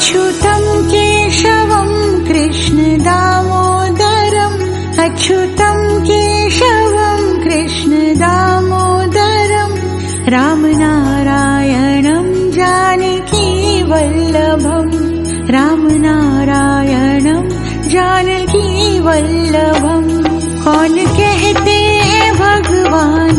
अच्युतं केशवं कृष्ण दामोदरम् अच्युतं केशवं कृष्ण दामोदरम् रामनारायणं जानकी वल्लभम् रामनारायणं जानकी वल्लभम् कौन कहते हैं भगवान